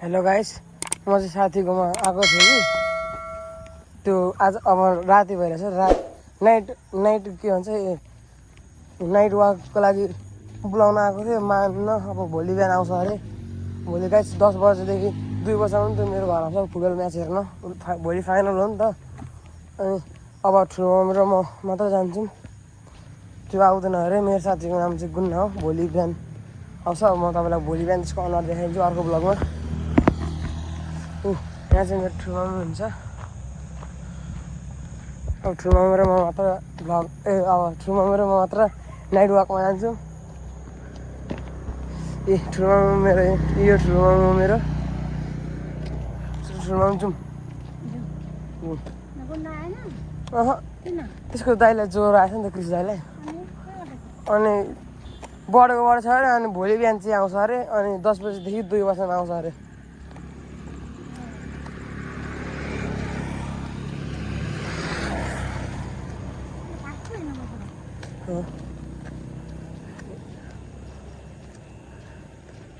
Hello guys, म चाहिँ साथीकोमा आएको छु कि त्यो आज अब राति भइरहेछ। नाइट के भन्छ नाइट वाकको लागि बोलाउन आएको थिएँ। मान्न अब भोलि बिहान आउँछ अरे। भोलि गाइस 10 बजेदेखि 2 बजीसम्म त मेरो घर आउँछ फुटबल म्याच हेर्न। भोलि फाइनल हो नि त। अनि अब ठुलो मम्मी र म मात्र जान्छौँ। त्यो आउँदैन अरे। मेरो साथीको नाम चाहिँ गुन्ना हो। भोलि बिहान आउँछ। म तपाईँलाई भोलि बिहान त्यसको अनुहार देखाइदिन्छु अर्को ब्लगमा। यहाँ चाहिँ मेरो ठुलो मम्मी हुन्छ। अब ठुलो मम्मी र म मात्र अब ठुलो मम्मी र म मात्र नाइट वाकमा जान्छौँ। ठुलो मम्मी मेरो यो ठुलो मम्मी मेरो ठुलो मम्मी जाउँ। त्यसको दाइलाई ज्वरो आएछ नि त, कृषि दाइलाई। अनि बढेको छ अरे। अनि भोलि बिहान चाहिँ आउँछ अरे। अनि 10 बजीदेखि 2 बजीसम्म आउँछ अरे।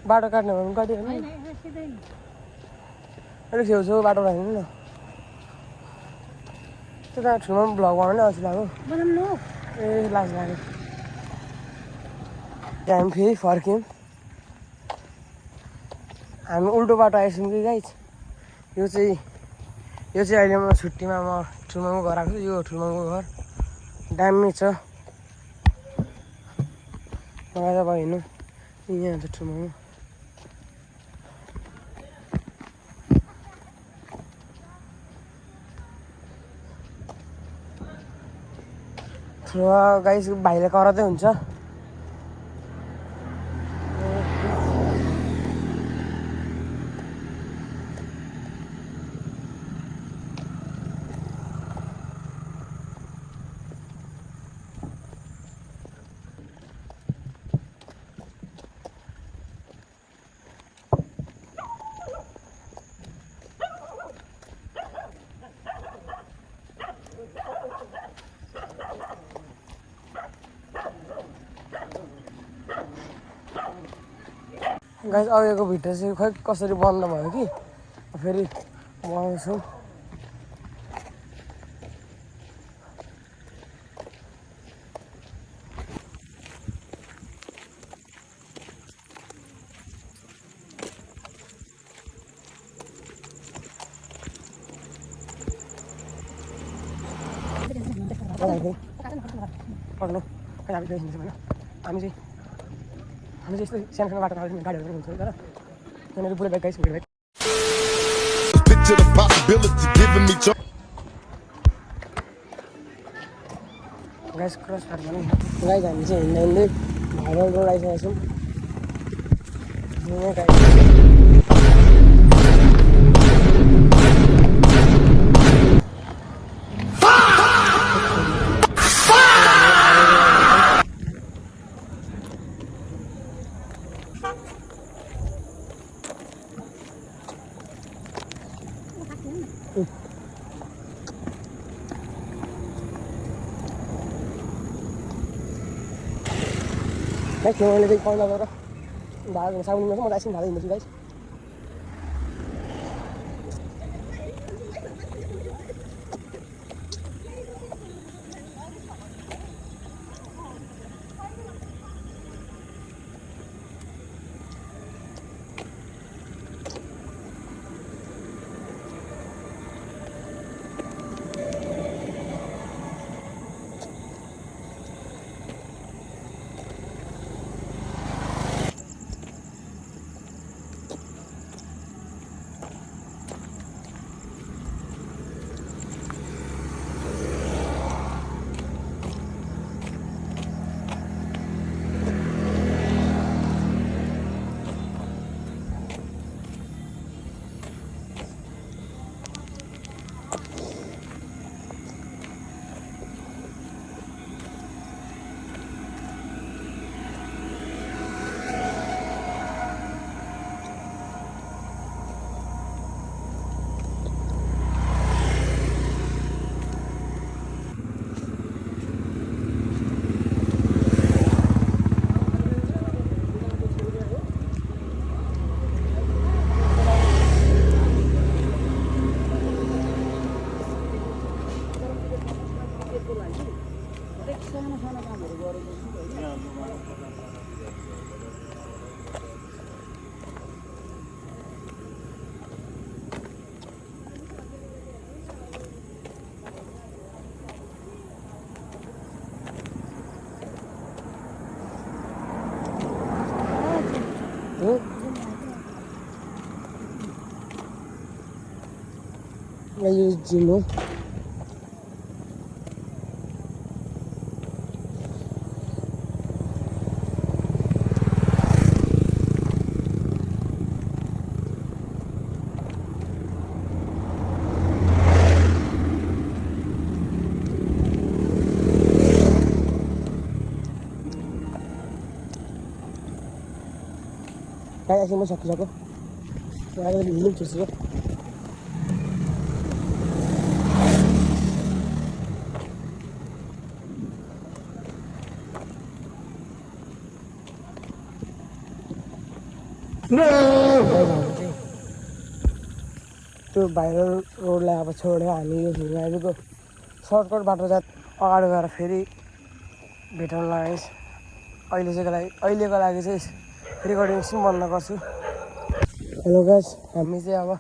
बाटो काट्ने भने काट्यो भने अलिक छेउछेउ बाटो राख्नु न। त्यो त ठुलो भ्लग बनाउने अल्छी लाग्यो। ए लाज लाग्यो। त्यहाँ हामी फेरि फर्क्यौँ। हामी उल्टो बाटो आइसक्यौँ कि गाइस। यो चाहिँ अहिले म छुट्टीमा म ठुलोमाको घर आएको छु। यो ठुलोमाको घर दामी छ। मलाई त हिँड्नु यहाँ हुन्छ ठुलोमाको। ठुलो गाइस भाइले कराउँदै हुन्छ। गाइस अघिको भिडियो चाहिँ खोइ कसरी बन्द भयो कि फेरि बनाउँछु। पढ्नु खै हामी चाहिँ होइन। हामी चाहिँ यस्तै सानो बाटो गाडीहरू पनि हुन्छ तर यहाँनिर बुढो बाइक गाइस बुढो बाइक गाइस क्रस फाट भने गाइस हामी चाहिँ हिँड्दै भाइरल रोड आइसकेको छौँ। गाइस मैले चाहिँ कल गरेर भाडा साउन्डमा चाहिँ म एकछिन भाडा हिँड्दैछु गाइस। यो जिम हो। Kayak sih mau sako-sako. Saya ada di minum justru. त्यो भाइरल रोडलाई अब छोडेर हामी यो हिमालयको सर्टकट बाटो अगाडि गएर फेरि भेटाउन लगाइस्। अहिलेको लागि चाहिँ रेकर्डिङ चाहिँ बन्द गर्छु। हेलो गाइस, हामी चाहिँ अब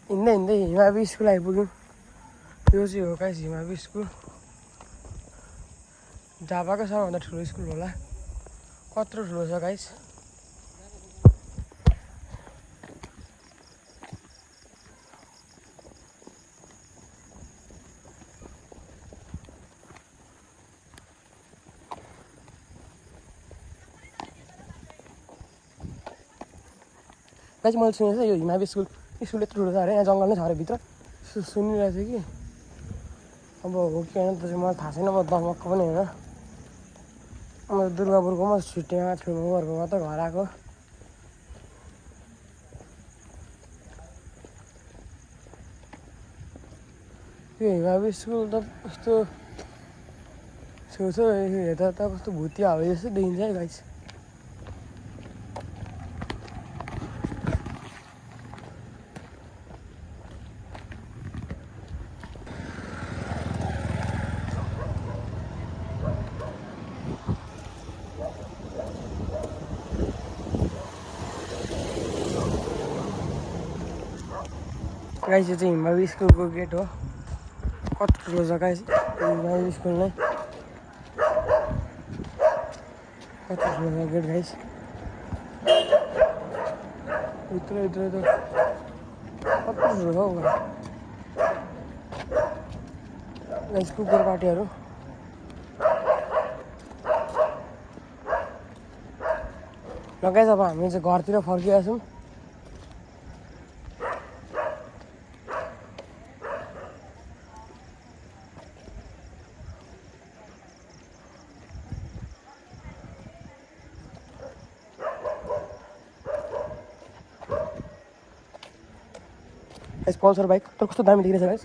हिँड्दै हिमावी स्कुल आइपुग्यौँ। यो चाहिँ हो गाइस हिमावी स्कुल, झापाको सबैभन्दा ठुलो स्कुल होला। कत्रो ठुलो छ गाइस। गाइस मैले सुनेको छ यो हिमावी स्कुल यत्रो ठुलो छ अरे, यहाँ जङ्गल नै छ अरे भित्र। सुनिरहेको थिएँ कि अब हो कि होइन त चाहिँ मलाई थाहा छैन। म दमकको पनि होइन, म दुर्गापुरको म छुट्टीमा छेउको मात्र घर आएको। यो हिमावी स्कुल त कस्तो छेउछाउ हेर्दा त कस्तो भुतिया हावा जस्तो देखिन्छ है गाइस। गाइस यो चाहिँ हिमावी स्कुलको गेट हो। कति ठुलो छ गाइस हिमावी स्कुल नै, कति ठुलो छ गेट गाइस। भित्र त कति ठुलो छ हौ गाइस। कुकुर पार्टीहरू ल गाइस, अब हामी चाहिँ घरतिर फर्किरहेका छौँ। गाइस पल्सर बाइक तर कस्तो दामी देखिरहेछ गाइस।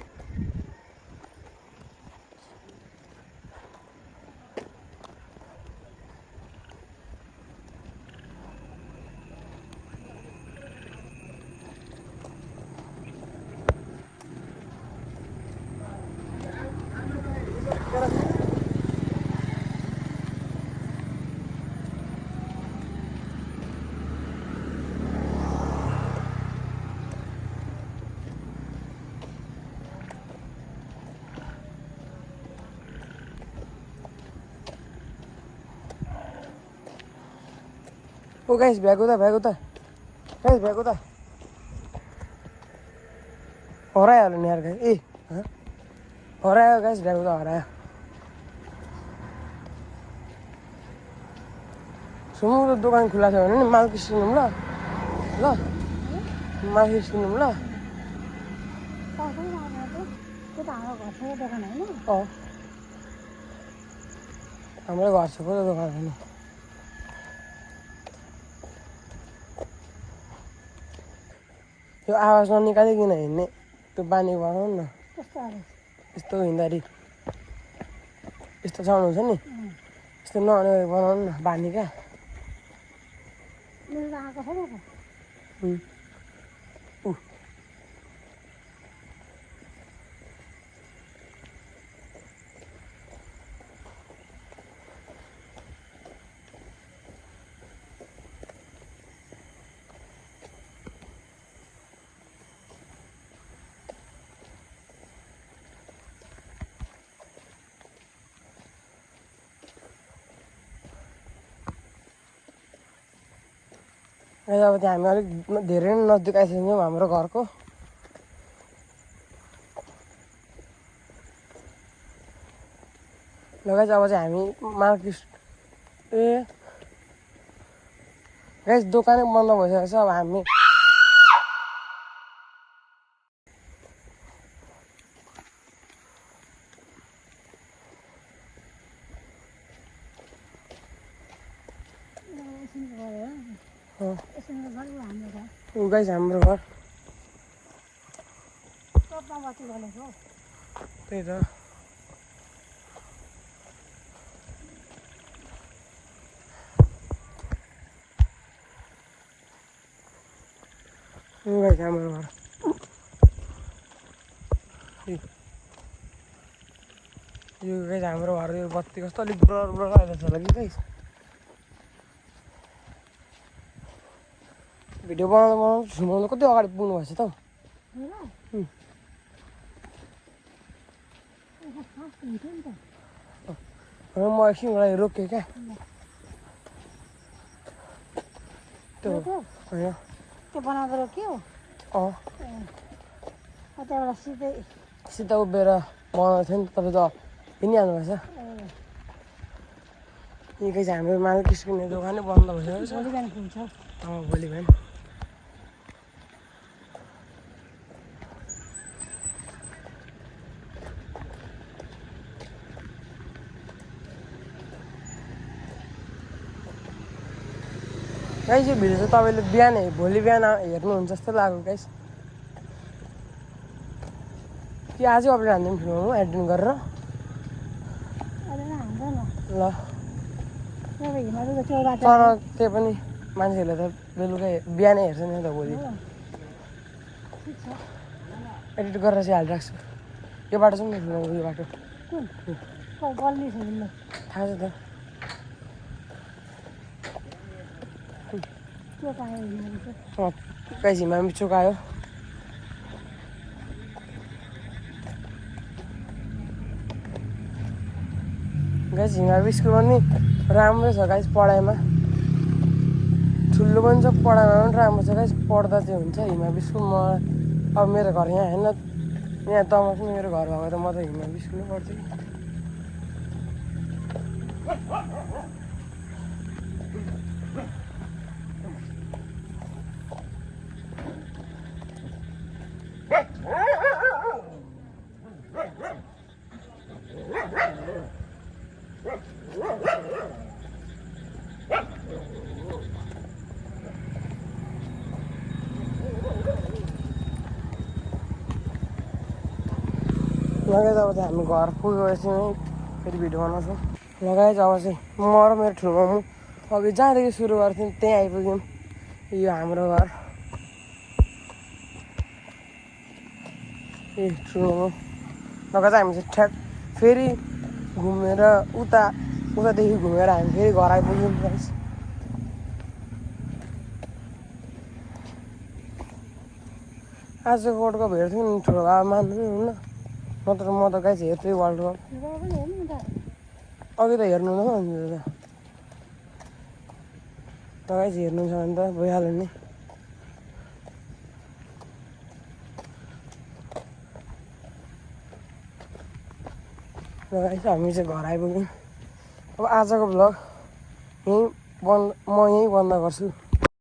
ओ गाइस ब्याग उता गाइस ब्याग उता हराइहाल्यो नि यार गाइस। ए हरायो गाइस, ब्याग उता हरायो। सुमको दोकान खुला छ भने नि माल किसिनौँ ल माल किसिनौँ ल। हाम्रो घर छेउको दोकान हो नि। यो आवाज ननिकालिकन हिँड्ने त्यो बानी बनाउनु न। यस्तो हिँड्दाखेरि यस्तो साउन्ड हुन्छ नि, यस्तो नआउने बनाउनु न बानी क्या। अब त्यहाँ हामी अलिक धेरै नै नजिक आइसक्यौँ हाम्रो घरको। ल गाइस अब चाहिँ हामी मार्केट गाइस दोकानै बन्द भइसकेको छ अब हामी गाइस हाम्रो घर त्यही त गाइस हाम्रो घर यो गाइस हाम्रो घर यो बत्ती कस्तो अलिक ब्लर ब्लर आइरहेछ होला कि गाइस भिडियो बनाउँदा कति अगाडि पुग्नु भएछ त म एकछिन मलाई रोकेँ क्या त्यो होइन त्यो बनाउँदो रोक्यो त्यहाँबाट सिधै सिधा उभिएर बनाएको थियो नि तपाईँ त हिँडिहाल्नु भएछ यी चाहिँ हाम्रो माल किस्किने दोकानै बन्द भइसक्यो भोलि बिहान खुल्छ भोलि बिहान गाइस यो भिडियो चाहिँ तपाईँले बिहान भोलि बिहान हेर्नुहुन्छ जस्तो लाग्यो गाइस कि आजै अपलोड हान्दिउँ फिल्ममा एडिटिङ गरेर ल तर त्यही पनि मान्छेहरूले त बेलुकै बिहानै हेर्छ नि त भोलि एडिट गरेर चाहिँ हालिराख्छु यो बाटो चाहिँ नि फिल्मको यो बाटो थाहा छ त गाइस हिमामी चोक आयो गाइस हिमामी स्कुलमा नि राम्रै छ गाइस पढाइमा ठुलो पनि छ पढाइमा पनि राम्रो छ गाइस पढ्दा चाहिँ हुन्छ हिमामी स्कुलमा अब मेरो घर यहाँ होइन यहाँ तमा पनि मेरो घर भएको त म त हिमामी स्कुलमै पढ्छु लगाएछ अब चाहिँ हामी घर पुगेपछि फेरि भिडियो बनाउँछौँ लगाएछ अब चाहिँ म र मेरो ठुलो मामु अघि जहाँदेखि सुरु गर्थ्यौँ त्यहीँ आइपुग्यौँ यो हाम्रो घर ए ठुलो मामु लगाएर चाहिँ हामी चाहिँ ठ्याक फेरि घुमेर उतादेखि घुमेर हामी फेरि घर आइपुग्यौँ गाइस आजको वर्ल्ड कप हेर्थ्यौँ नि ठुलो अब मान्नु नि हुन्न नत्र म त गाइस हेर्थेँ वर्ल्ड कप अघि त हेर्नु हुँदैन नि त गाइस हेर्नु छ भने त भइहाल्यो नि गाइस हामी चाहिँ घर आइपुग्यौँ अब आजको भ्लग म यहीँ बन्द गर्छु